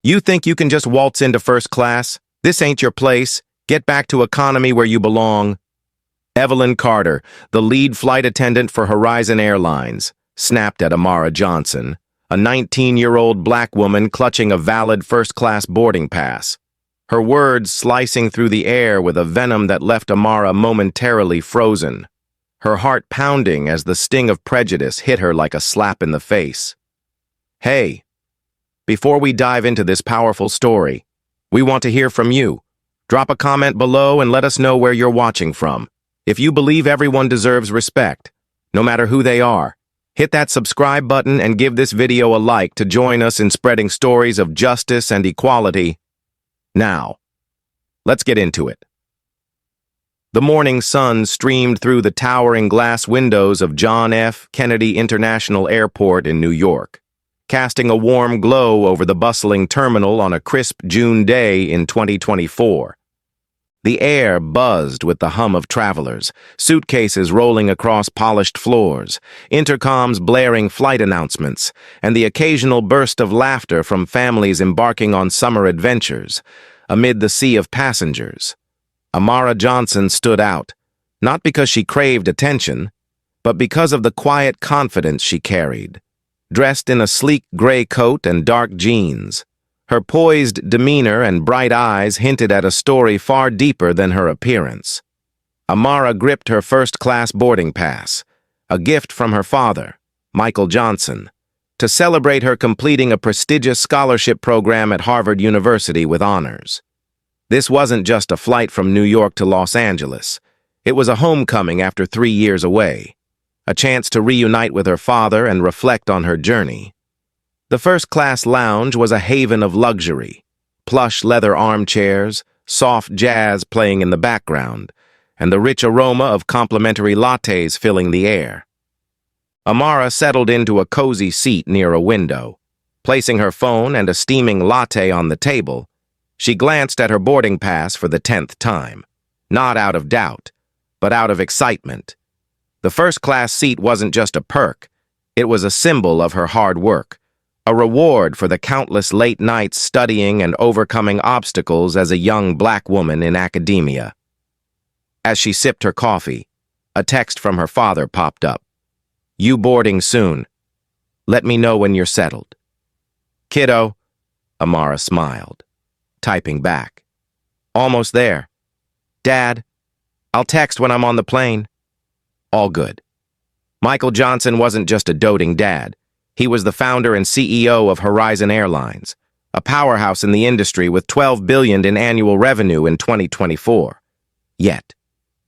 You think you can just waltz into first class? This ain't your place. Get back to economy where you belong. Evelyn Carter, the lead flight attendant for Horizon Airlines, snapped at Amara Johnson, a 19-year-old black woman clutching a valid first-class boarding pass. Her words slicing through the air with a venom that left Amara momentarily frozen, her heart pounding as the sting of prejudice hit her like a slap in the face. Hey, before we dive into this powerful story, we want to hear from you. Drop a comment below and let us know where you're watching from. If you believe everyone deserves respect, no matter who they are, hit that subscribe button and give this video a like to join us in spreading stories of justice and equality. Now, let's get into it. The morning sun streamed through the towering glass windows of John F. Kennedy International Airport in New York, casting a warm glow over the bustling terminal on a crisp June day in 2024. The air buzzed with the hum of travelers, suitcases rolling across polished floors, intercoms blaring flight announcements, and the occasional burst of laughter from families embarking on summer adventures. Amid the sea of passengers, Amara Johnson stood out, not because she craved attention, but because of the quiet confidence she carried. Dressed in a sleek gray coat and dark jeans, her poised demeanor and bright eyes hinted at a story far deeper than her appearance. Amara gripped her first-class boarding pass, a gift from her father, Michael Johnson, to celebrate her completing a prestigious scholarship program at Harvard University with honors. This wasn't just a flight from New York to Los Angeles. It was a homecoming after 3 years away, a chance to reunite with her father and reflect on her journey. The first-class lounge was a haven of luxury, plush leather armchairs, soft jazz playing in the background, and the rich aroma of complimentary lattes filling the air. Amara settled into a cozy seat near a window. Placing her phone and a steaming latte on the table, she glanced at her boarding pass for the 10th time, not out of doubt, but out of excitement. The first-class seat wasn't just a perk, it was a symbol of her hard work, a reward for the countless late nights studying and overcoming obstacles as a young black woman in academia. As she sipped her coffee, a text from her father popped up. "You boarding soon. Let me know when you're settled." "Kiddo," Amara smiled, typing back. "Almost there. Dad, I'll text when I'm on the plane." All good. Michael Johnson wasn't just a doting dad. He was the founder and CEO of Horizon Airlines, a powerhouse in the industry with $12 billion in annual revenue in 2024. Yet,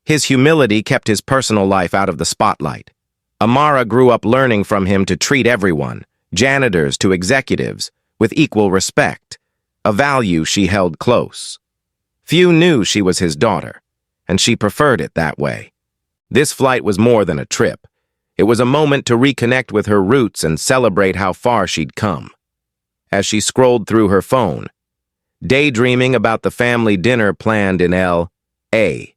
his humility kept his personal life out of the spotlight. Amara grew up learning from him to treat everyone, janitors to executives, with equal respect, a value she held close. Few knew she was his daughter, and she preferred it that way. This flight was more than a trip. It was a moment to reconnect with her roots and celebrate how far she'd come. As she scrolled through her phone, daydreaming about the family dinner planned in L.A.,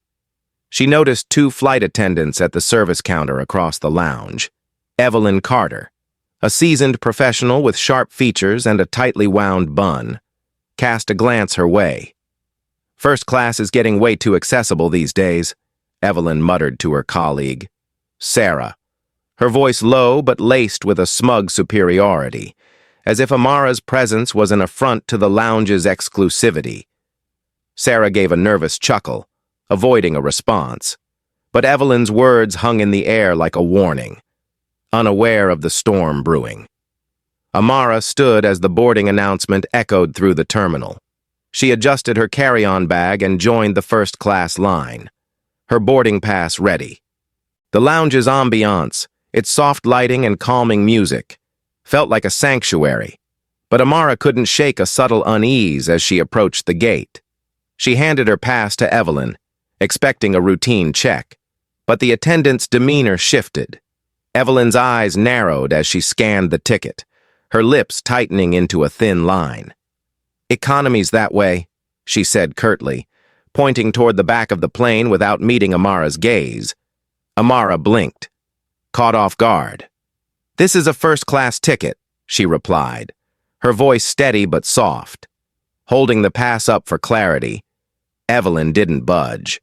she noticed 2 flight attendants at the service counter across the lounge. Evelyn Carter, a seasoned professional with sharp features and a tightly wound bun, cast a glance her way. "First class is getting way too accessible these days," Evelyn muttered to her colleague, Sarah, her voice low but laced with a smug superiority, as if Amara's presence was an affront to the lounge's exclusivity. Sarah gave a nervous chuckle, avoiding a response, but Evelyn's words hung in the air like a warning, unaware of the storm brewing. Amara stood as the boarding announcement echoed through the terminal. She adjusted her carry-on bag and joined the first-class line, her boarding pass ready. The lounge's ambiance, its soft lighting and calming music, felt like a sanctuary, but Amara couldn't shake a subtle unease as she approached the gate. She handed her pass to Evelyn, expecting a routine check, but the attendant's demeanor shifted. Evelyn's eyes narrowed as she scanned the ticket, her lips tightening into a thin line. "Economy's that way," she said curtly, pointing toward the back of the plane without meeting Amara's gaze. Amara blinked, caught off guard. "This is a first-class ticket," she replied, her voice steady but soft. Holding the pass up for clarity, Evelyn didn't budge.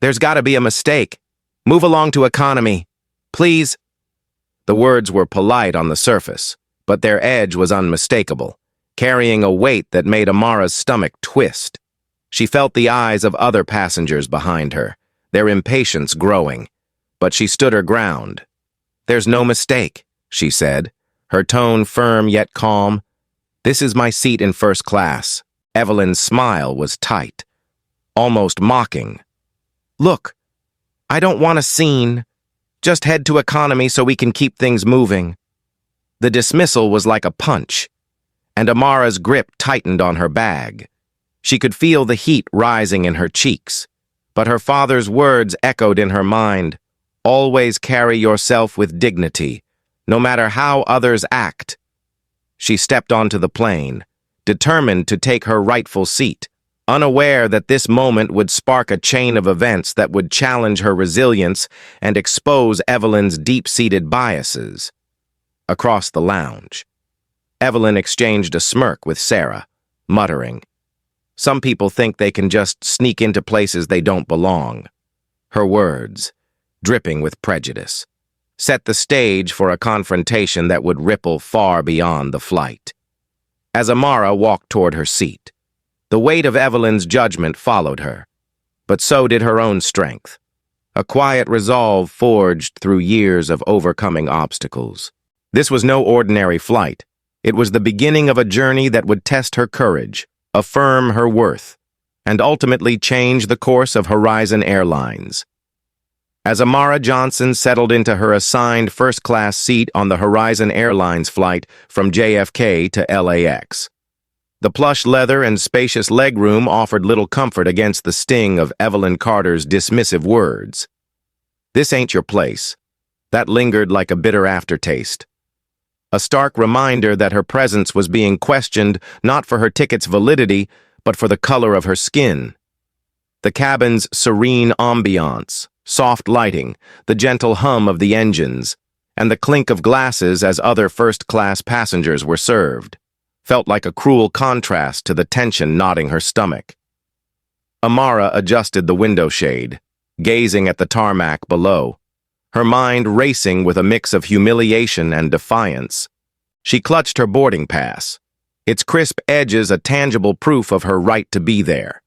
"There's got to be a mistake. Move along to economy. Please." The words were polite on the surface, but their edge was unmistakable, carrying a weight that made Amara's stomach twist. She felt the eyes of other passengers behind her, their impatience growing, but she stood her ground. "There's no mistake," she said, her tone firm yet calm. "This is my seat in first class." Evelyn's smile was tight, almost mocking. "Look, I don't want a scene. Just head to economy so we can keep things moving." The dismissal was like a punch, and Amara's grip tightened on her bag. She could feel the heat rising in her cheeks, but her father's words echoed in her mind. "Always carry yourself with dignity, no matter how others act." She stepped onto the plane, determined to take her rightful seat, unaware that this moment would spark a chain of events that would challenge her resilience and expose Evelyn's deep-seated biases. Across the lounge, Evelyn exchanged a smirk with Sarah, muttering, "Some people think they can just sneak into places they don't belong." Her words, dripping with prejudice, set the stage for a confrontation that would ripple far beyond the flight. As Amara walked toward her seat, the weight of Evelyn's judgment followed her, but so did her own strength, a quiet resolve forged through years of overcoming obstacles. This was no ordinary flight. It was the beginning of a journey that would test her courage, affirm her worth, and ultimately change the course of Horizon Airlines. As Amara Johnson settled into her assigned first-class seat on the Horizon Airlines flight from JFK to LAX, the plush leather and spacious legroom offered little comfort against the sting of Evelyn Carter's dismissive words. "This ain't your place." That lingered like a bitter aftertaste, a stark reminder that her presence was being questioned not for her ticket's validity, but for the color of her skin. The cabin's serene ambiance, soft lighting, the gentle hum of the engines, and the clink of glasses as other first-class passengers were served, felt like a cruel contrast to the tension knotting her stomach. Amara adjusted the window shade, gazing at the tarmac below, her mind racing with a mix of humiliation and defiance. She clutched her boarding pass, its crisp edges a tangible proof of her right to be there.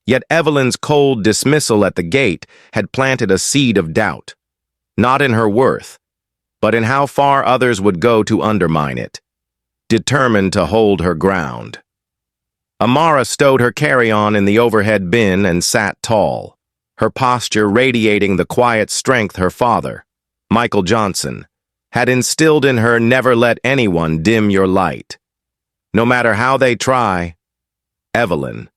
Yet Evelyn's cold dismissal at the gate had planted a seed of doubt, not in her worth, but in how far others would go to undermine it. Determined to hold her ground, Amara stowed her carry-on in the overhead bin and sat tall, her posture radiating the quiet strength her father, Michael Johnson, had instilled in her. Never let anyone dim your light, no matter how they try. Evelyn,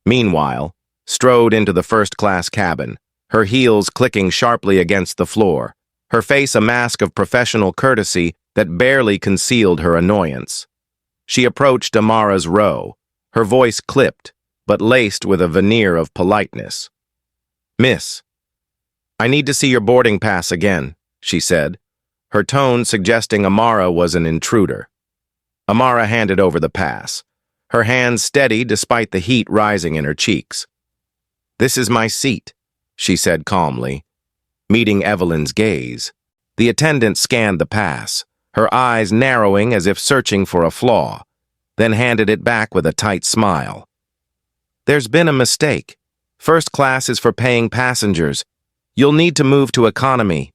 meanwhile, strode into the first-class cabin, her heels clicking sharply against the floor, her face a mask of professional courtesy that barely concealed her annoyance. She approached Amara's row, her voice clipped, but laced with a veneer of politeness. "Miss, I need to see your boarding pass again," she said, her tone suggesting Amara was an intruder. Amara handed over the pass, her hands steady despite the heat rising in her cheeks. "This is my seat," she said calmly, meeting Evelyn's gaze. The attendant scanned the pass, her eyes narrowing as if searching for a flaw, then handed it back with a tight smile. "There's been a mistake. First class is for paying passengers. You'll need to move to economy."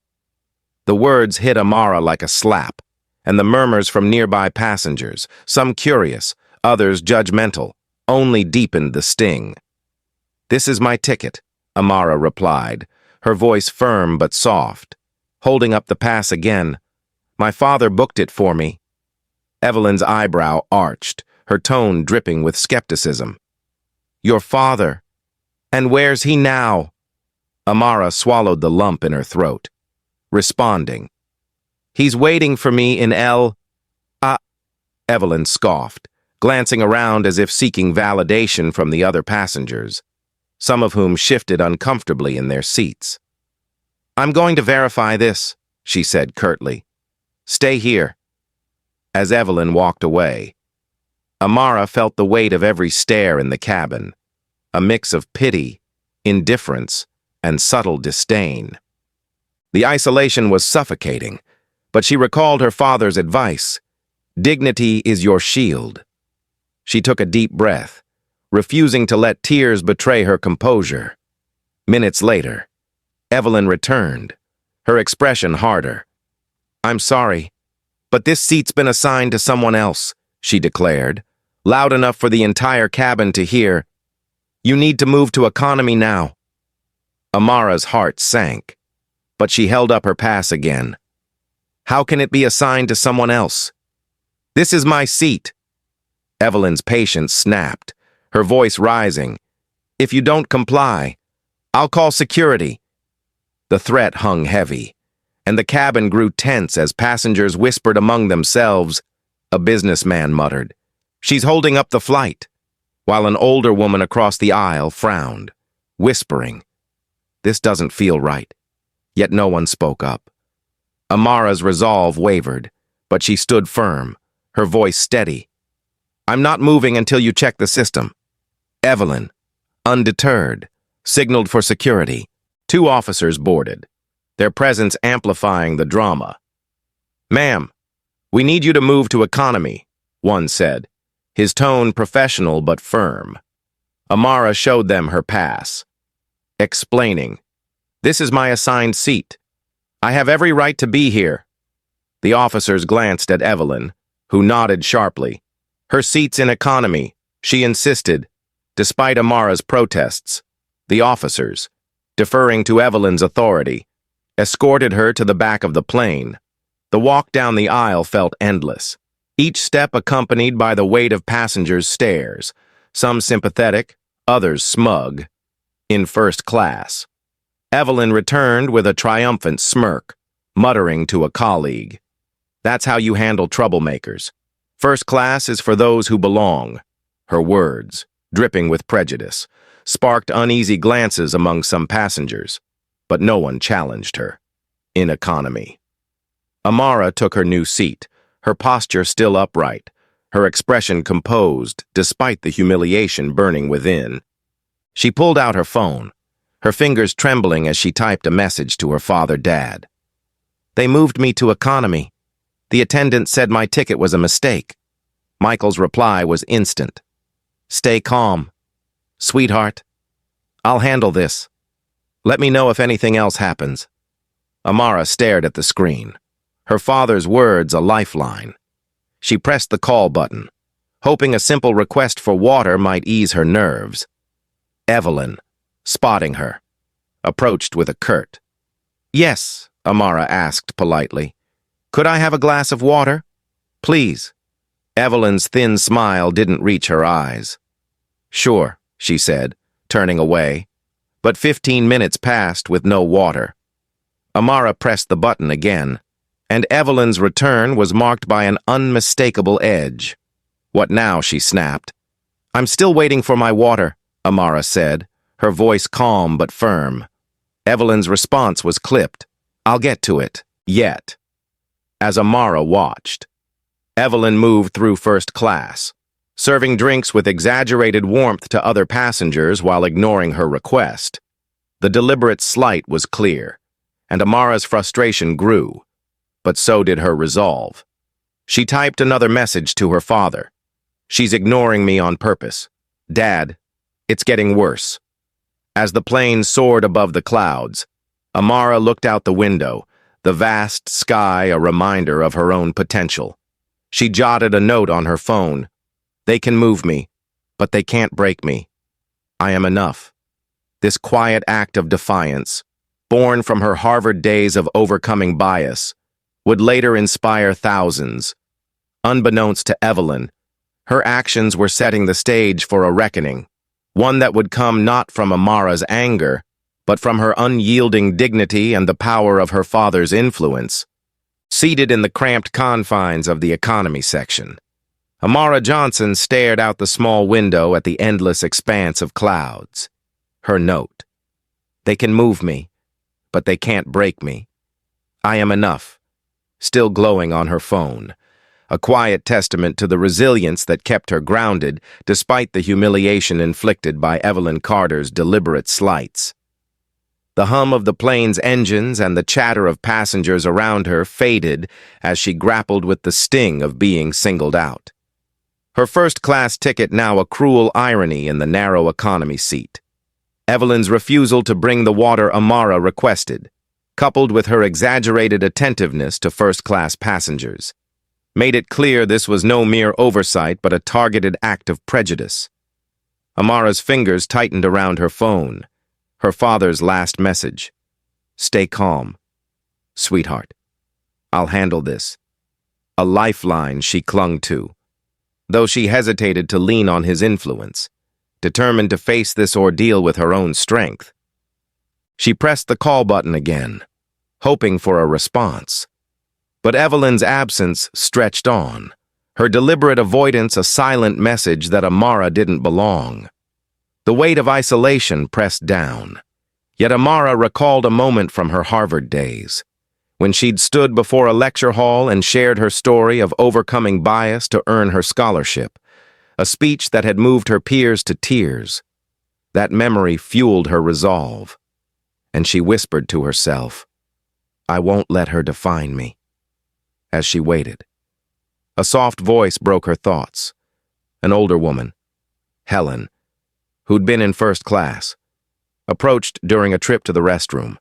The words hit Amara like a slap, and the murmurs from nearby passengers, some curious, others judgmental, only deepened the sting. "This is my ticket," Amara replied, her voice firm but soft, holding up the pass again. "My father booked it for me." Evelyn's eyebrow arched, her tone dripping with skepticism. "Your father? And where's he now?" Amara swallowed the lump in her throat, responding. "He's waiting for me in Evelyn scoffed, glancing around as if seeking validation from the other passengers, some of whom shifted uncomfortably in their seats. "I'm going to verify this," she said curtly. "Stay here." As Evelyn walked away, Amara felt the weight of every stare in the cabin, a mix of pity, indifference, and subtle disdain. The isolation was suffocating, but she recalled her father's advice: dignity is your shield. She took a deep breath, refusing to let tears betray her composure. Minutes later, Evelyn returned, her expression harder. "I'm sorry, but this seat's been assigned to someone else," she declared, loud enough for the entire cabin to hear. "You need to move to economy now." Amara's heart sank, but she held up her pass again. "How can it be assigned to someone else? This is my seat." Evelyn's patience snapped, her voice rising. "If you don't comply, I'll call security." The threat hung heavy, and the cabin grew tense as passengers whispered among themselves. A businessman muttered, "She's holding up the flight," while an older woman across the aisle frowned, whispering, "This doesn't feel right." Yet no one spoke up. Amara's resolve wavered, but she stood firm, her voice steady. "I'm not moving until you check the system." Evelyn, undeterred, signaled for security. 2 officers boarded, their presence amplifying the drama. "Ma'am, we need you to move to economy," one said, his tone professional but firm. Amara showed them her pass, explaining, "This is my assigned seat. I have every right to be here." The officers glanced at Evelyn, who nodded sharply. "Her seat's in economy," she insisted, despite Amara's protests. The officers, deferring to Evelyn's authority, escorted her to the back of the plane. The walk down the aisle felt endless, each step accompanied by the weight of passengers' stares, some sympathetic, others smug. In first class, Evelyn returned with a triumphant smirk, muttering to a colleague, "That's how you handle troublemakers. First class is for those who belong." Her words, dripping with prejudice, sparked uneasy glances among some passengers, but no one challenged her. In economy. Amara took her new seat, her posture still upright, her expression composed despite the humiliation burning within. She pulled out her phone, her fingers trembling as she typed a message to her father, "Dad. They moved me to economy. The attendant said my ticket was a mistake." Michael's reply was instant. "Stay calm. Sweetheart, I'll handle this. Let me know if anything else happens." Amara stared at the screen, her father's words a lifeline. She pressed the call button, hoping a simple request for water might ease her nerves. Evelyn, spotting her, approached with a curt, "Yes," Amara asked politely. "Could I have a glass of water? Please." Evelyn's thin smile didn't reach her eyes. "Sure," she said, turning away, but 15 minutes passed with no water. Amara pressed the button again, and Evelyn's return was marked by an unmistakable edge. "What now?" she snapped. "I'm still waiting for my water," Amara said, her voice calm but firm. Evelyn's response was clipped. "I'll get to it. Yet." As Amara watched, Evelyn moved through first class, serving drinks with exaggerated warmth to other passengers while ignoring her request. The deliberate slight was clear, and Amara's frustration grew, but so did her resolve. She typed another message to her father. "She's ignoring me on purpose. Dad, it's getting worse." As the plane soared above the clouds, Amara looked out the window, the vast sky a reminder of her own potential. She jotted a note on her phone. "They can move me, but they can't break me. I am enough." This quiet act of defiance, born from her Harvard days of overcoming bias, would later inspire thousands. Unbeknownst to Evelyn, her actions were setting the stage for a reckoning, one that would come not from Amara's anger, but from her unyielding dignity and the power of her father's influence. Seated in the cramped confines of the economy section, Amara Johnson stared out the small window at the endless expanse of clouds. Her note, "They can move me, but they can't break me. I am enough," still glowing on her phone. a quiet testament to the resilience that kept her grounded despite the humiliation inflicted by Evelyn Carter's deliberate slights. The hum of the plane's engines and the chatter of passengers around her faded as she grappled with the sting of being singled out. Her first-class ticket now a cruel irony in the narrow economy seat. Evelyn's refusal to bring the water Amara requested, coupled with her exaggerated attentiveness to first-class passengers, made it clear this was no mere oversight but a targeted act of prejudice. Amara's fingers tightened around her phone. Her father's last message. "Stay calm. Sweetheart. I'll handle this." A lifeline she clung to, though she hesitated to lean on his influence, determined to face this ordeal with her own strength. She pressed the call button again, hoping for a response. But Evelyn's absence stretched on, her deliberate avoidance a silent message that Amara didn't belong. The weight of isolation pressed down. Yet Amara recalled a moment from her Harvard days, when she'd stood before a lecture hall and shared her story of overcoming bias to earn her scholarship, a speech that had moved her peers to tears. That memory fueled her resolve, and she whispered to herself, "I won't let her define me." As she waited, a soft voice broke her thoughts. An older woman, Helen, who'd been in first class, approached during a trip to the restroom.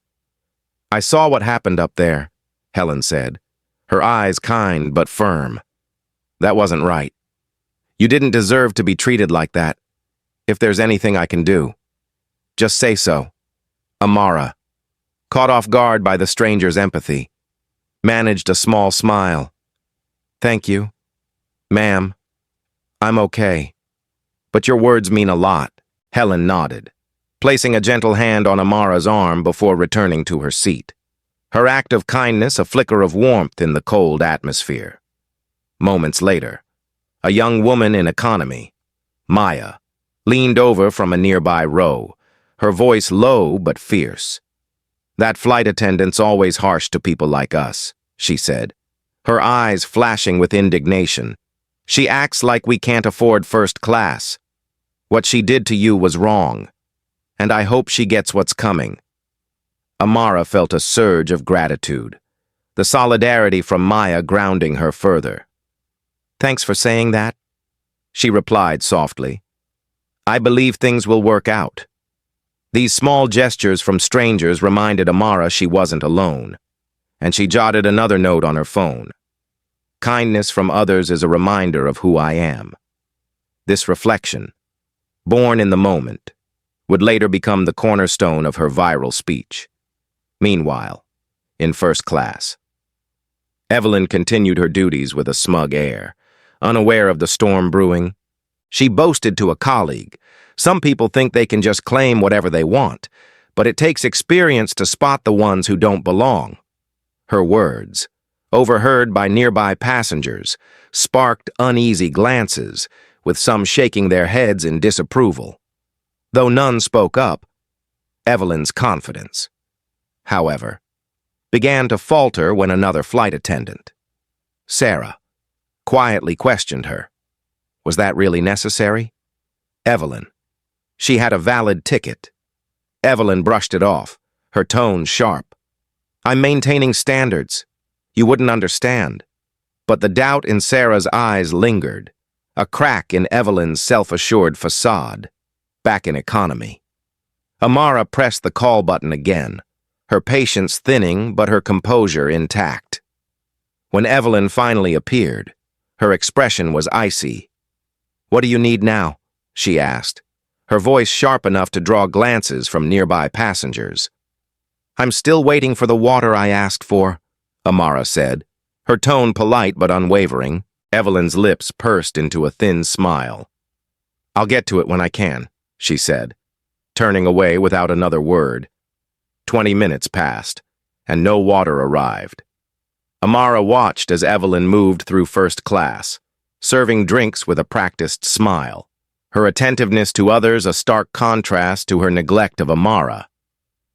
"I saw what happened up there," Helen said, her eyes kind but firm. "That wasn't right. You didn't deserve to be treated like that. If there's anything I can do, just say so." Amara, caught off guard by the stranger's empathy, managed a small smile. "Thank you, ma'am. I'm okay. But your words mean a lot." Helen nodded, placing a gentle hand on Amara's arm before returning to her seat. Her act of kindness a flicker of warmth in the cold atmosphere. Moments later, a young woman in economy, Maya, leaned over from a nearby row, her voice low but fierce. "That flight attendant's always harsh to people like us," she said, her eyes flashing with indignation. "She acts like we can't afford first class. What she did to you was wrong, and I hope she gets what's coming." Amara felt a surge of gratitude, the solidarity from Maya grounding her further. "Thanks for saying that," she replied softly. "I believe things will work out." These small gestures from strangers reminded Amara she wasn't alone, and she jotted another note on her phone. "Kindness from others is a reminder of who I am." This reflection, born in the moment, would later become the cornerstone of her viral speech. Meanwhile, in first class, Evelyn continued her duties with a smug air, unaware of the storm brewing. She boasted to a colleague, "Some people think they can just claim whatever they want, but it takes experience to spot the ones who don't belong." Her words, overheard by nearby passengers, sparked uneasy glances, with some shaking their heads in disapproval. Though none spoke up, Evelyn's confidence, however, began to falter when another flight attendant, Sarah, quietly questioned her. Was that really necessary? Evelyn. She had a valid ticket. Evelyn brushed it off, her tone sharp. "I'm maintaining standards. You wouldn't understand." But the doubt in Sarah's eyes lingered, a crack in Evelyn's self-assured facade. Back in economy. Amara pressed the call button again, her patience thinning but her composure intact. When Evelyn finally appeared, her expression was icy. "What do you need now?" she asked, her voice sharp enough to draw glances from nearby passengers. "I'm still waiting for the water I asked for," Amara said, her tone polite but unwavering. Evelyn's lips pursed into a thin smile. "I'll get to it when I can," she said, turning away without another word. 20 minutes passed, and no water arrived. Amara watched as Evelyn moved through first class, serving drinks with a practiced smile, her attentiveness to others a stark contrast to her neglect of Amara.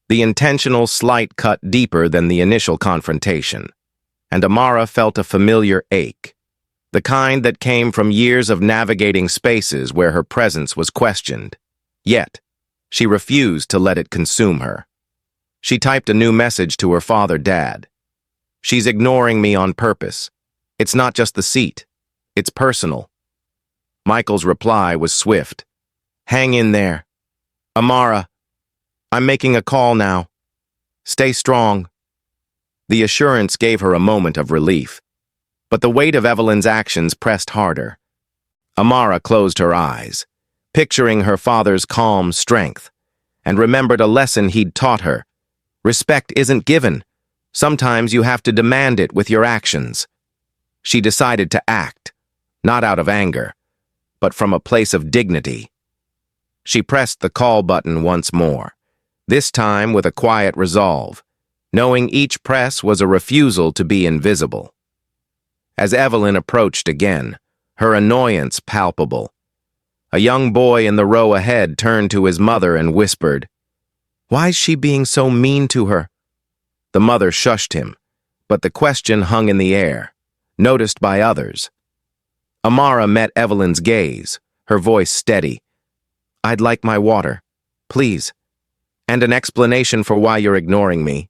The intentional slight cut deeper than the initial confrontation, and Amara felt a familiar ache. the kind that came from years of navigating spaces where her presence was questioned. Yet, she refused to let it consume her. She typed a new message to her father, "Dad. She's ignoring me on purpose. It's not just the seat. It's personal." Michael's reply was swift. "Hang in there. Amara, I'm making a call now. Stay strong." The assurance gave her a moment of relief, but the weight of Evelyn's actions pressed harder. Amara closed her eyes, picturing her father's calm strength, and remembered a lesson he'd taught her. Respect isn't given. Sometimes you have to demand it with your actions. She decided to act, not out of anger, but from a place of dignity. She pressed the call button once more, this time with a quiet resolve, knowing each press was a refusal to be invisible. As Evelyn approached again, her annoyance palpable, a young boy in the row ahead turned to his mother and whispered, "Why's she being so mean to her?" The mother shushed him, but the question hung in the air, noticed by others. Amara met Evelyn's gaze, her voice steady. "I'd like my water, please, and an explanation for why you're ignoring me."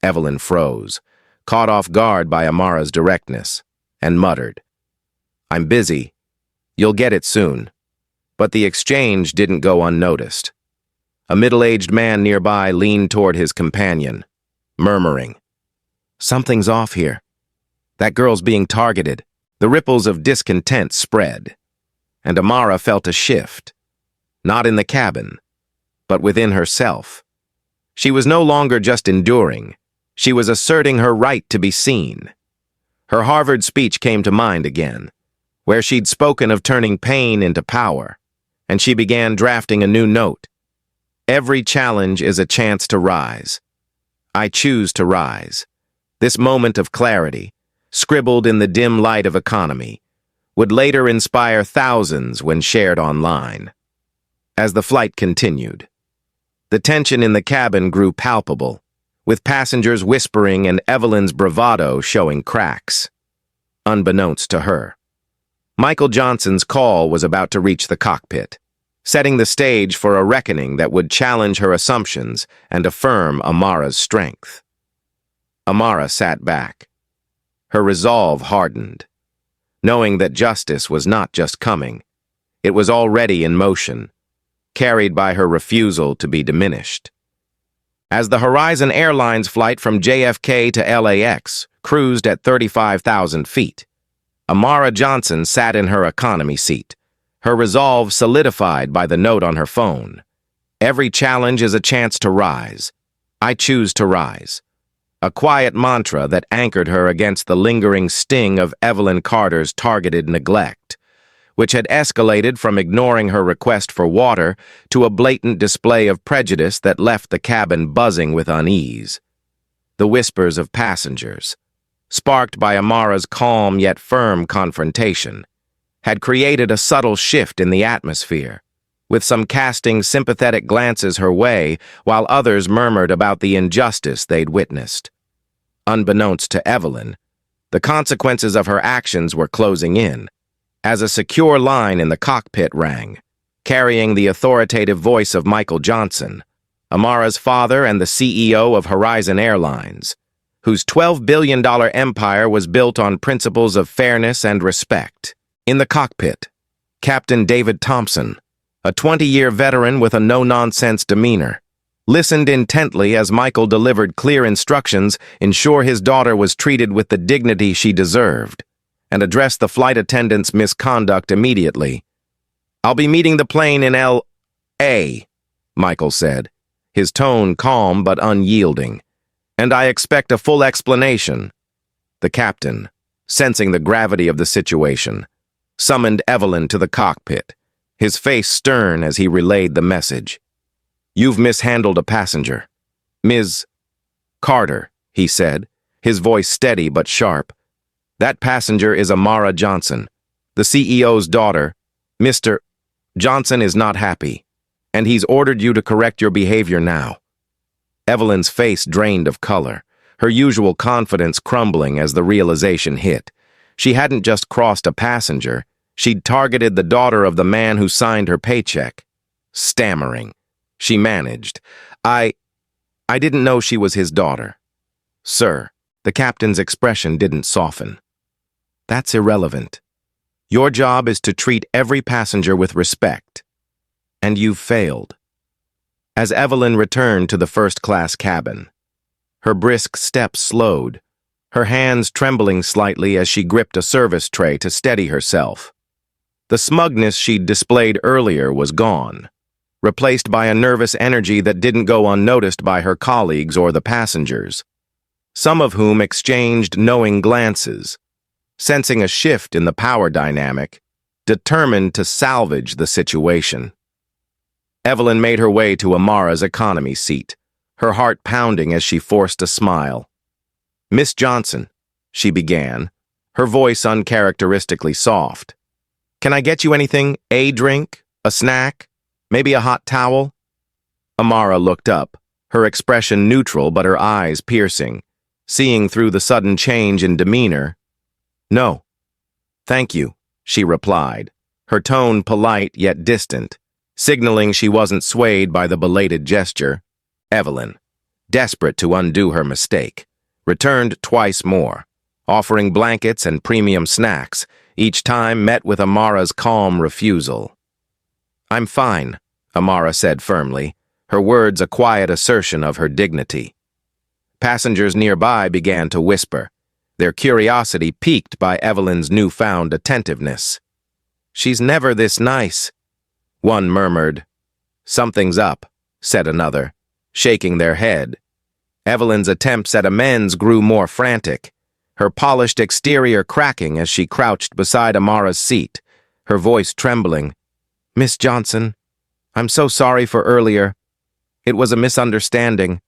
Evelyn froze, caught off guard by Amara's directness, and muttered, "I'm busy. You'll get it soon." But the exchange didn't go unnoticed. A middle-aged man nearby leaned toward his companion, murmuring, "Something's off here. That girl's being targeted." The ripples of discontent spread, and Amara felt a shift, not in the cabin, but within herself. She was no longer just enduring, she was asserting her right to be seen. Her Harvard speech came to mind again, where she'd spoken of turning pain into power, and she began drafting a new note. "Every challenge is a chance to rise. I choose to rise." This moment of clarity, scribbled in the dim light of economy, would later inspire thousands when shared online. As the flight continued, the tension in the cabin grew palpable, with passengers whispering and Evelyn's bravado showing cracks. Unbeknownst to her, Michael Johnson's call was about to reach the cockpit, setting the stage for a reckoning that would challenge her assumptions and affirm Amara's strength. Amara sat back, her resolve hardened, knowing that justice was not just coming, it was already in motion, carried by her refusal to be diminished. As the Horizon Airlines flight from JFK to LAX cruised at 35,000 feet, Amara Johnson sat in her economy seat, her resolve solidified by the note on her phone. "Every challenge is a chance to rise. I choose to rise." A quiet mantra that anchored her against the lingering sting of Evelyn Carter's targeted neglect, which had escalated from ignoring her request for water to a blatant display of prejudice that left the cabin buzzing with unease. The whispers of passengers, sparked by Amara's calm yet firm confrontation, had created a subtle shift in the atmosphere, with some casting sympathetic glances her way while others murmured about the injustice they'd witnessed. Unbeknownst to Evelyn, the consequences of her actions were closing in, as a secure line in the cockpit rang, carrying the authoritative voice of Michael Johnson, Amara's father and the CEO of Horizon Airlines, whose $12 billion empire was built on principles of fairness and respect. In the cockpit, Captain David Thompson, a 20-year veteran with a no-nonsense demeanor, listened intently as Michael delivered clear instructions, ensure his daughter was treated with the dignity she deserved, and addressed the flight attendant's misconduct immediately. "I'll be meeting the plane in L.A., Michael said, his tone calm but unyielding, "and I expect a full explanation." The captain, sensing the gravity of the situation, summoned Evelyn to the cockpit, his face stern as he relayed the message. "You've mishandled a passenger. Ms. Carter," he said, his voice steady but sharp. "That passenger is Amara Johnson, the CEO's daughter. Mr. Johnson is not happy, and he's ordered you to correct your behavior now." Evelyn's face drained of color, her usual confidence crumbling as the realization hit. She hadn't just crossed a passenger, she'd targeted the daughter of the man who signed her paycheck. Stammering, she managed, I didn't know she was his daughter." "Sir," the captain's expression didn't soften. "That's irrelevant. Your job is to treat every passenger with respect. And you've failed." As Evelyn returned to the first-class cabin, her brisk steps slowed, her hands trembling slightly as she gripped a service tray to steady herself. The smugness she'd displayed earlier was gone, replaced by a nervous energy that didn't go unnoticed by her colleagues or the passengers, some of whom exchanged knowing glances, sensing a shift in the power dynamic, determined to salvage the situation. Evelyn made her way to Amara's economy seat, her heart pounding as she forced a smile. "Miss Johnson," she began, her voice uncharacteristically soft. "Can I get you anything? A drink? A snack? Maybe a hot towel?" Amara looked up, her expression neutral but her eyes piercing, seeing through the sudden change in demeanor. "No. Thank you," she replied, her tone polite yet distant, signaling she wasn't swayed by the belated gesture. Evelyn, desperate to undo her mistake, returned twice more, offering blankets and premium snacks, each time met with Amara's calm refusal. "I'm fine," Amara said firmly, her words a quiet assertion of her dignity. Passengers nearby began to whisper, their curiosity piqued by Evelyn's newfound attentiveness. "She's never this nice," one murmured. "Something's up," said another, shaking their head. Evelyn's attempts at amends grew more frantic, her polished exterior cracking as she crouched beside Amara's seat, her voice trembling. "Miss Johnson, I'm so sorry for earlier. It was a misunderstanding.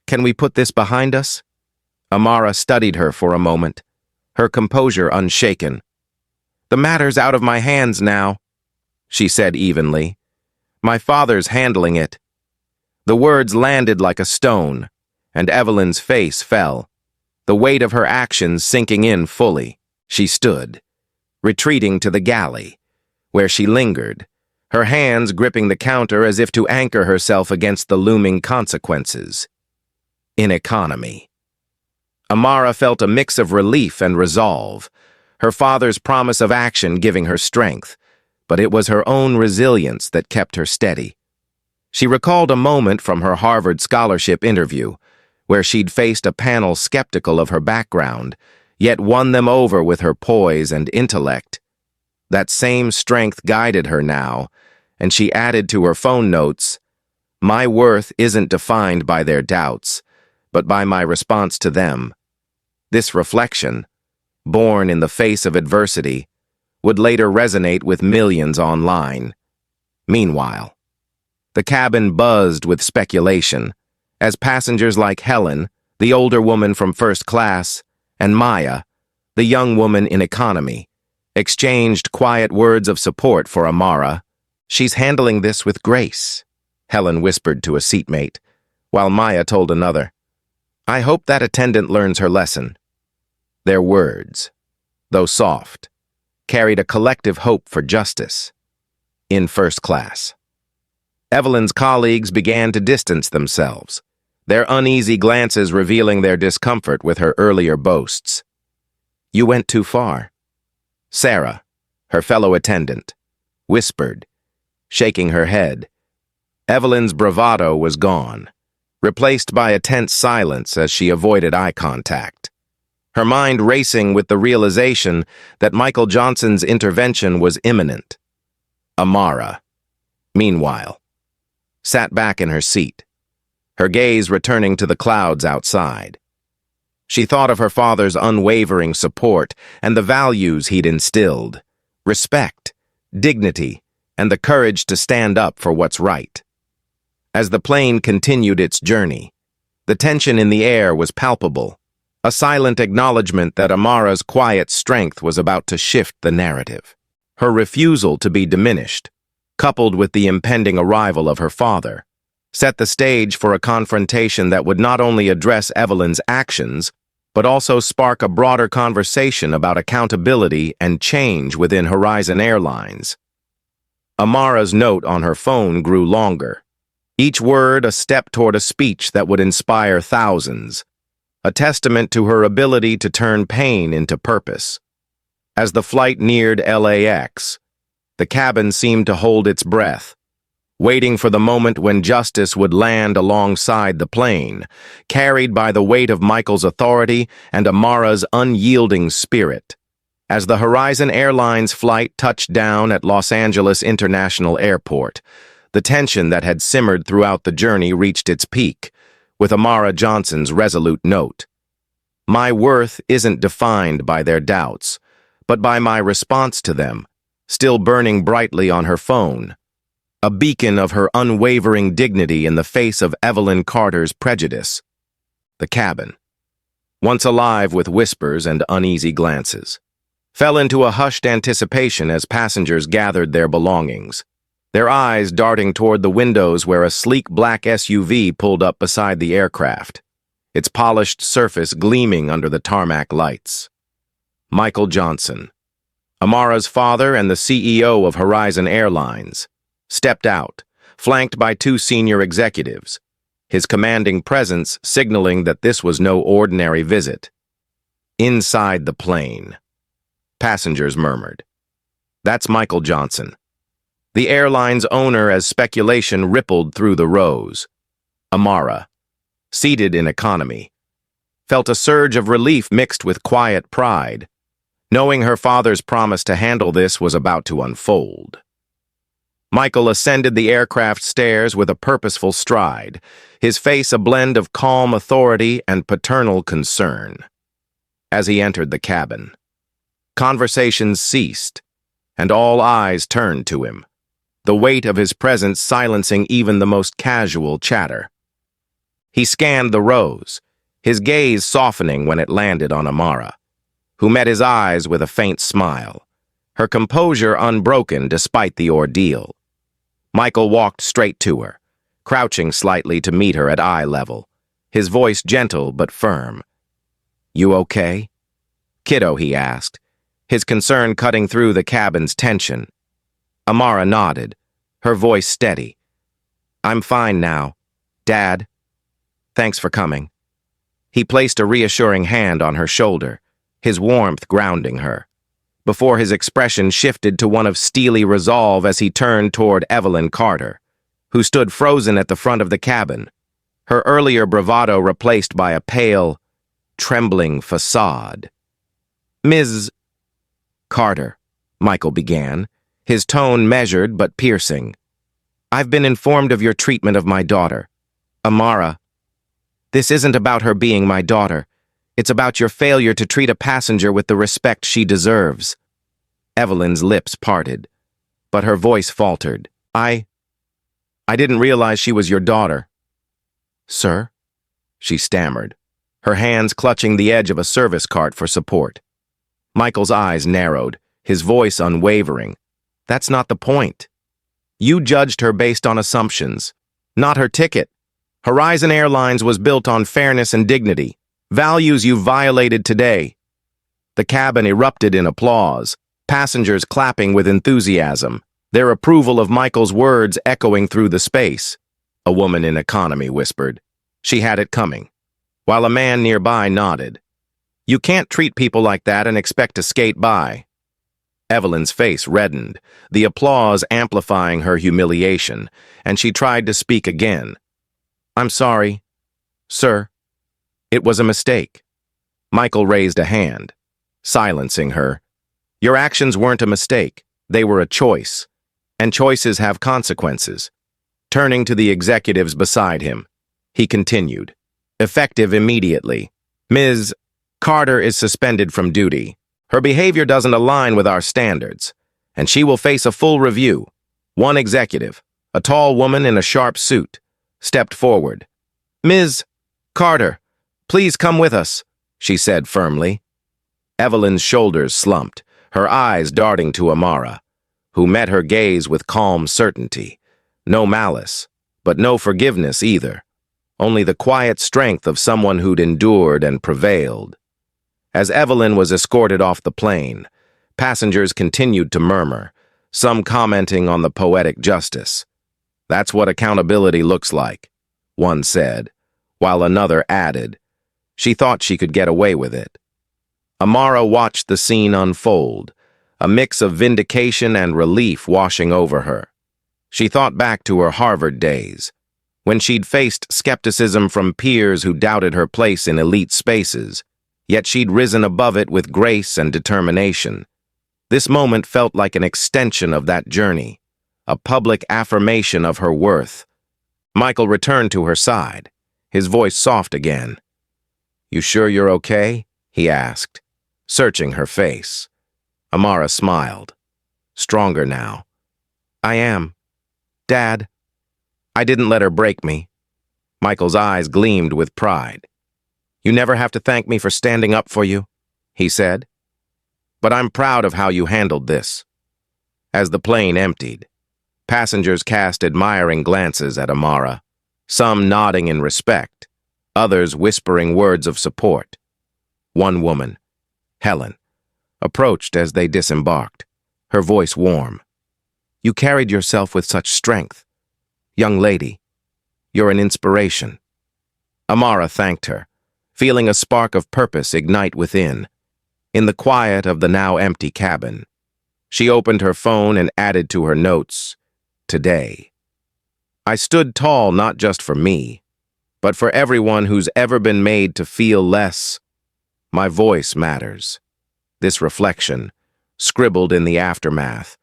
Can we put this behind us?" Amara studied her for a moment, her composure unshaken. "The matter's out of my hands now," she said evenly. "My father's handling it." The words landed like a stone, and Evelyn's face fell, the weight of her actions sinking in fully. She stood, retreating to the galley, where she lingered, her hands gripping the counter as if to anchor herself against the looming consequences. In economy. Amara felt a mix of relief and resolve, her father's promise of action giving her strength, but it was her own resilience that kept her steady. She recalled a moment from her Harvard scholarship interview, where she'd faced a panel skeptical of her background, yet won them over with her poise and intellect. That same strength guided her now, and she added to her phone notes, "My worth isn't defined by their doubts, but by my response to them." This reflection, born in the face of adversity, would later resonate with millions online. Meanwhile, the cabin buzzed with speculation, as passengers like Helen, the older woman from first class, and Maya, the young woman in economy, exchanged quiet words of support for Amara. "She's handling this with grace," Helen whispered to a seatmate, while Maya told another, "I hope that attendant learns her lesson." Their words, though soft, carried a collective hope for justice. In first class, Evelyn's colleagues began to distance themselves, their uneasy glances revealing their discomfort with her earlier boasts. "You went too far," Sarah, her fellow attendant, whispered, shaking her head. Evelyn's bravado was gone, replaced by a tense silence as she avoided eye contact, her mind racing with the realization that Michael Johnson's intervention was imminent. Amara, meanwhile, sat back in her seat, her gaze returning to the clouds outside. She thought of her father's unwavering support and the values he'd instilled: respect, dignity, and the courage to stand up for what's right. As the plane continued its journey, the tension in the air was palpable, a silent acknowledgement that Amara's quiet strength was about to shift the narrative. Her refusal to be diminished, coupled with the impending arrival of her father, set the stage for a confrontation that would not only address Evelyn's actions, but also spark a broader conversation about accountability and change within Horizon Airlines. Amara's note on her phone grew longer, each word a step toward a speech that would inspire thousands, a testament to her ability to turn pain into purpose. As the flight neared LAX, the cabin seemed to hold its breath, waiting for the moment when justice would land alongside the plane, carried by the weight of Michael's authority and Amara's unyielding spirit. As the Horizon Airlines flight touched down at Los Angeles International Airport, the tension that had simmered throughout the journey reached its peak, with Amara Johnson's resolute note. "My worth isn't defined by their doubts, but by my response to them," still burning brightly on her phone, a beacon of her unwavering dignity in the face of Evelyn Carter's prejudice. The cabin, once alive with whispers and uneasy glances, fell into a hushed anticipation as passengers gathered their belongings, their eyes darting toward the windows where a sleek black SUV pulled up beside the aircraft, its polished surface gleaming under the tarmac lights. Michael Johnson, Amara's father and the CEO of Horizon Airlines, stepped out, flanked by two senior executives, his commanding presence signaling that this was no ordinary visit. Inside the plane, passengers murmured, "That's Michael Johnson," the airline's owner, as speculation rippled through the rows. Amara, seated in economy, felt a surge of relief mixed with quiet pride, knowing her father's promise to handle this was about to unfold. Michael ascended the aircraft stairs with a purposeful stride, his face a blend of calm authority and paternal concern. As he entered the cabin, conversations ceased, and all eyes turned to him, the weight of his presence silencing even the most casual chatter. He scanned the rows, his gaze softening when it landed on Amara, who met his eyes with a faint smile, her composure unbroken despite the ordeal. Michael walked straight to her, crouching slightly to meet her at eye level, his voice gentle but firm. "You okay?" "Kiddo," he asked, his concern cutting through the cabin's tension. Amara nodded, her voice steady. "I'm fine now. Dad, thanks for coming." He placed a reassuring hand on her shoulder, his warmth grounding her, before his expression shifted to one of steely resolve as he turned toward Evelyn Carter, who stood frozen at the front of the cabin, her earlier bravado replaced by a pale, trembling facade. "Ms. Carter," Michael began, his tone measured but piercing. "I've been informed of your treatment of my daughter, Amara. This isn't about her being my daughter. It's about your failure to treat a passenger with the respect she deserves." Evelyn's lips parted, but her voice faltered. I didn't realize she was your daughter." "Sir?" she stammered, her hands clutching the edge of a service cart for support. Michael's eyes narrowed, his voice unwavering. "That's not the point. You judged her based on assumptions, not her ticket. Horizon Airlines was built on fairness and dignity, values you violated today." The cabin erupted in applause, passengers clapping with enthusiasm, their approval of Michael's words echoing through the space. A woman in economy whispered. She had it coming, while a man nearby nodded. "You can't treat people like that and expect to skate by." Evelyn's face reddened, the applause amplifying her humiliation, and she tried to speak again. "I'm sorry, sir. It was a mistake." Michael raised a hand, silencing her. "Your actions weren't a mistake. They were a choice, and choices have consequences." Turning to the executives beside him, he continued, "Effective immediately. Ms. Carter is suspended from duty. Her behavior doesn't align with our standards, and she will face a full review." One executive, a tall woman in a sharp suit, stepped forward. "Ms. Carter, please come with us," she said firmly. Evelyn's shoulders slumped, her eyes darting to Amara, who met her gaze with calm certainty. No malice, but no forgiveness either. Only the quiet strength of someone who'd endured and prevailed. As Evelyn was escorted off the plane, passengers continued to murmur, some commenting on the poetic justice. "That's what accountability looks like," one said, while another added, "She thought she could get away with it." Amara watched the scene unfold, a mix of vindication and relief washing over her. She thought back to her Harvard days, when she'd faced skepticism from peers who doubted her place in elite spaces, yet she'd risen above it with grace and determination. This moment felt like an extension of that journey, a public affirmation of her worth. Michael returned to her side, his voice soft again. "You sure you're okay?" he asked, searching her face. Amara smiled, stronger now. "I am. Dad, I didn't let her break me." Michael's eyes gleamed with pride. "You never have to thank me for standing up for you," he said. "But I'm proud of how you handled this." As the plane emptied, passengers cast admiring glances at Amara, some nodding in respect, others whispering words of support. One woman, Helen, approached as they disembarked, her voice warm. "You carried yourself with such strength. Young lady, you're an inspiration." Amara thanked her, feeling a spark of purpose ignite within. In the quiet of the now empty cabin, she opened her phone and added to her notes, "Today. I stood tall not just for me, but for everyone who's ever been made to feel less. My voice matters." This reflection, scribbled in the aftermath,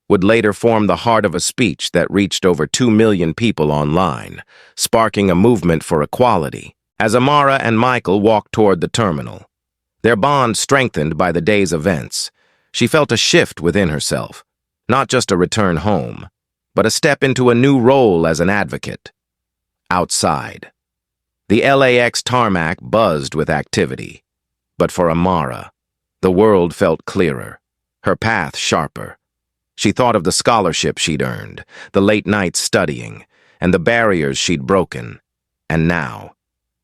would later form the heart of a speech that reached over 2 million people online, sparking a movement for equality. As Amara and Michael walked toward the terminal, their bond strengthened by the day's events, she felt a shift within herself, not just a return home, but a step into a new role as an advocate. Outside, the LAX tarmac buzzed with activity, but for Amara, the world felt clearer, her path sharper. She thought of the scholarship she'd earned, the late nights studying, and the barriers she'd broken. And now,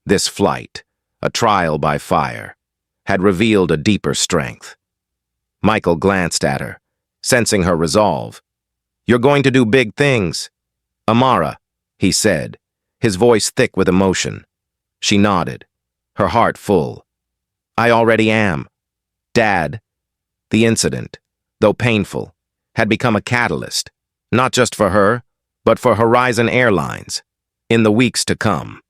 this flight, a trial by fire, had revealed a deeper strength. Michael glanced at her, sensing her resolve. "You're going to do big things, Amara," he said, his voice thick with emotion. She nodded, her heart full. "I already am, Dad." The incident, though painful, had become a catalyst, not just for her, but for Horizon Airlines. In the weeks to come,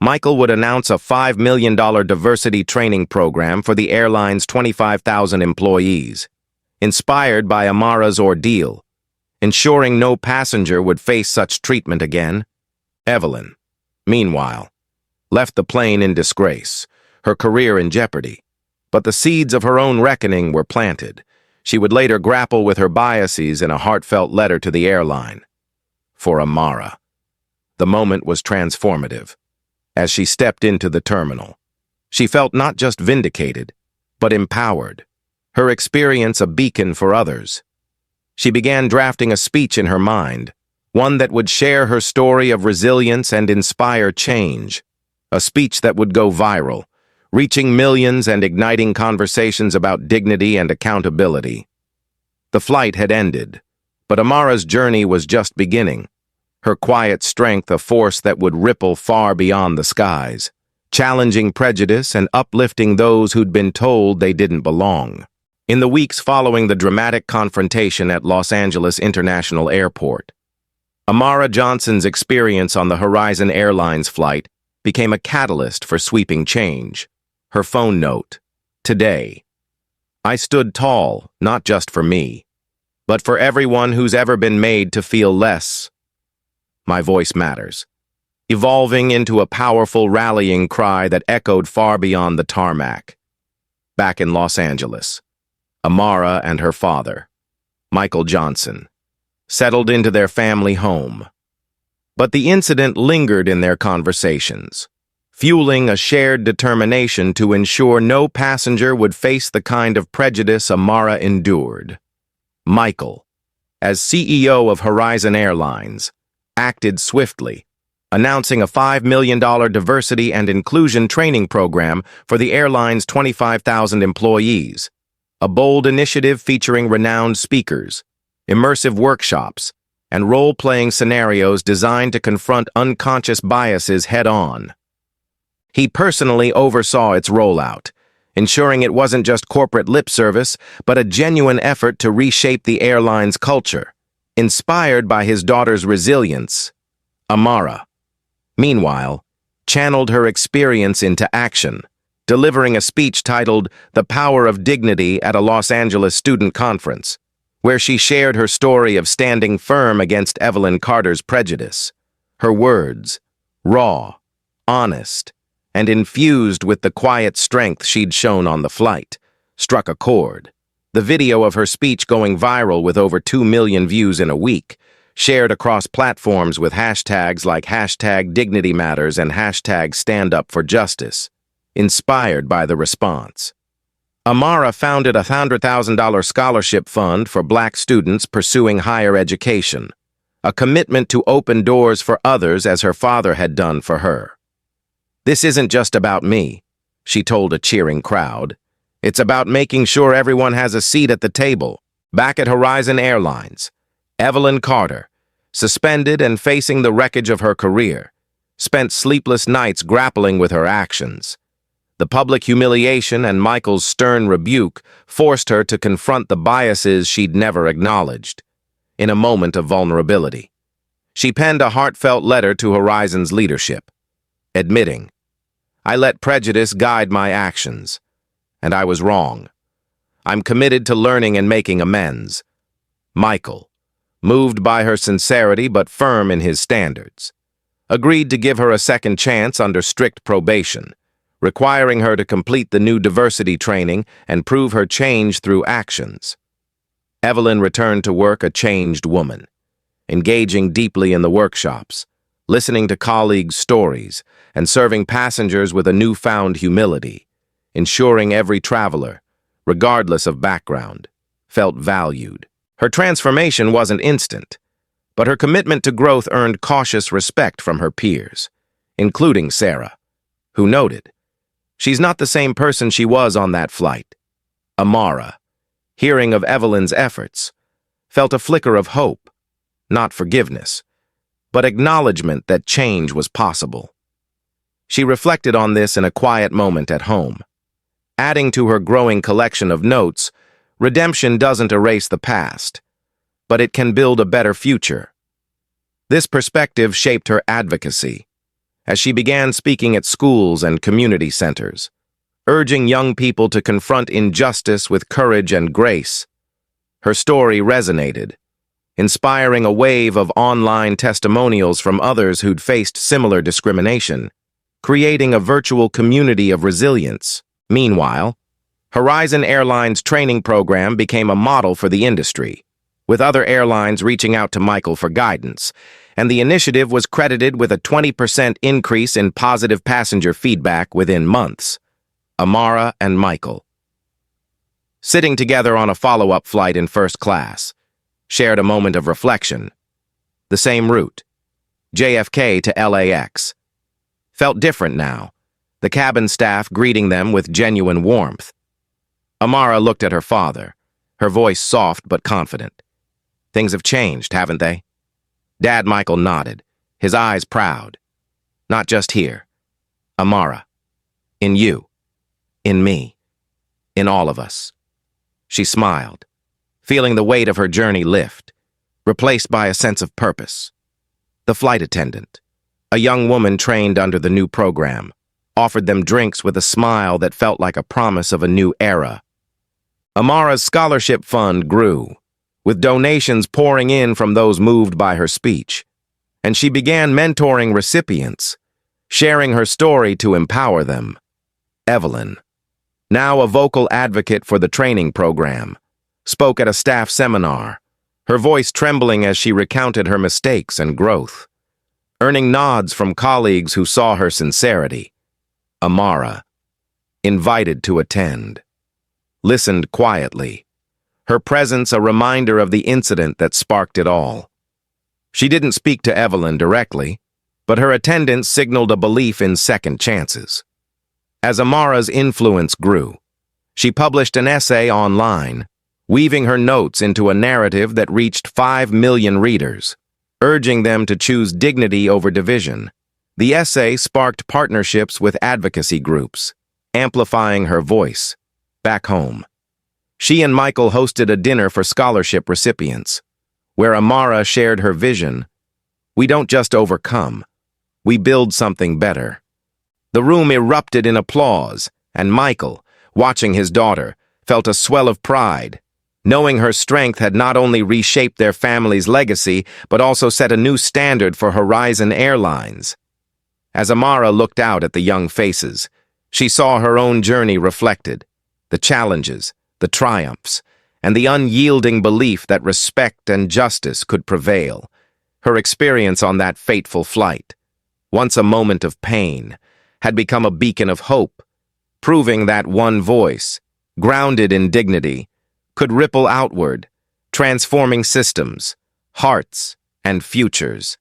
Michael would announce a $5 million diversity training program for the airline's 25,000 employees, inspired by Amara's ordeal, ensuring no passenger would face such treatment again. Evelyn, meanwhile, left the plane in disgrace, her career in jeopardy. But the seeds of her own reckoning were planted. She would later grapple with her biases in a heartfelt letter to the airline. For Amara, the moment was transformative. As she stepped into the terminal, she felt not just vindicated, but empowered, her experience a beacon for others. She began drafting a speech in her mind, one that would share her story of resilience and inspire change, a speech that would go viral, reaching millions and igniting conversations about dignity and accountability. The flight had ended, but Amara's journey was just beginning, her quiet strength a force that would ripple far beyond the skies, challenging prejudice and uplifting those who'd been told they didn't belong. In the weeks following the dramatic confrontation at Los Angeles International Airport, Amara Johnson's experience on the Horizon Airlines flight became a catalyst for sweeping change. Her phone note, "Today. I stood tall, not just for me, but for everyone who's ever been made to feel less. My voice matters," evolving into a powerful rallying cry that echoed far beyond the tarmac. Back in Los Angeles, Amara and her father, Michael Johnson, settled into their family home. But the incident lingered in their conversations, fueling a shared determination to ensure no passenger would face the kind of prejudice Amara endured. Michael, as CEO of Horizon Airlines, acted swiftly, announcing a $5 million diversity and inclusion training program for the airline's 25,000 employees, a bold initiative featuring renowned speakers, immersive workshops, and role-playing scenarios designed to confront unconscious biases head-on. He personally oversaw its rollout, ensuring it wasn't just corporate lip service, but a genuine effort to reshape the airline's culture. Inspired by his daughter's resilience, Amara, meanwhile, channeled her experience into action, delivering a speech titled "The Power of Dignity" at a Los Angeles student conference, where she shared her story of standing firm against Evelyn Carter's prejudice. Her words, raw, honest, and infused with the quiet strength she'd shown on the flight, struck a chord. The video of her speech going viral with over 2 million views in a week, shared across platforms with hashtags like #DignityMatters and #StandUpForJustice, inspired by the response. Amara founded a $100,000 scholarship fund for Black students pursuing higher education, a commitment to open doors for others as her father had done for her. "This isn't just about me," she told a cheering crowd. "It's about making sure everyone has a seat at the table." Back at Horizon Airlines, Evelyn Carter, suspended and facing the wreckage of her career, spent sleepless nights grappling with her actions. The public humiliation and Michael's stern rebuke forced her to confront the biases she'd never acknowledged. In a moment of vulnerability, she penned a heartfelt letter to Horizon's leadership, admitting, "I let prejudice guide my actions, and I was wrong. I'm committed to learning and making amends." Michael, moved by her sincerity but firm in his standards, agreed to give her a second chance under strict probation, requiring her to complete the new diversity training and prove her change through actions. Evelyn returned to work a changed woman, engaging deeply in the workshops, listening to colleagues' stories, and serving passengers with a newfound humility, ensuring every traveler, regardless of background, felt valued. Her transformation wasn't instant, but her commitment to growth earned cautious respect from her peers, including Sarah, who noted, "She's not the same person she was on that flight." Amara, hearing of Evelyn's efforts, felt a flicker of hope, not forgiveness, but acknowledgement that change was possible. She reflected on this in a quiet moment at home. Adding to her growing collection of notes, redemption doesn't erase the past, but it can build a better future. This perspective shaped her advocacy as she began speaking at schools and community centers, urging young people to confront injustice with courage and grace. Her story resonated, inspiring a wave of online testimonials from others who'd faced similar discrimination, creating a virtual community of resilience. Meanwhile, Horizon Airline's training program became a model for the industry, with other airlines reaching out to Michael for guidance, and the initiative was credited with a 20% increase in positive passenger feedback within months. Amara and Michael, sitting together on a follow-up flight in first class, shared a moment of reflection. The same route, JFK to LAX, felt different now, the cabin staff greeting them with genuine warmth. Amara looked at her father, her voice soft but confident. "Things have changed, haven't they?" Dad Michael nodded, his eyes proud. "Not just here. Amara. In you. In me. In all of us." She smiled, feeling the weight of her journey lift, replaced by a sense of purpose. The flight attendant, a young woman trained under the new program, offered them drinks with a smile that felt like a promise of a new era. Amara's scholarship fund grew, with donations pouring in from those moved by her speech, and she began mentoring recipients, sharing her story to empower them. Evelyn, now a vocal advocate for the training program, spoke at a staff seminar, her voice trembling as she recounted her mistakes and growth, earning nods from colleagues who saw her sincerity. Amara, invited to attend, listened quietly, her presence a reminder of the incident that sparked it all. She didn't speak to Evelyn directly, but her attendance signaled a belief in second chances. As Amara's influence grew, she published an essay online, weaving her notes into a narrative that reached 5 million readers, urging them to choose dignity over division. The essay sparked partnerships with advocacy groups, amplifying her voice. Back home, she and Michael hosted a dinner for scholarship recipients, where Amara shared her vision. We don't just overcome, we build something better. The room erupted in applause, and Michael, watching his daughter, felt a swell of pride, knowing her strength had not only reshaped their family's legacy, but also set a new standard for Horizon Airlines. As Amara looked out at the young faces, she saw her own journey reflected, the challenges, the triumphs, and the unyielding belief that respect and justice could prevail. Her experience on that fateful flight, once a moment of pain, had become a beacon of hope, proving that one voice, grounded in dignity, could ripple outward, transforming systems, hearts, and futures.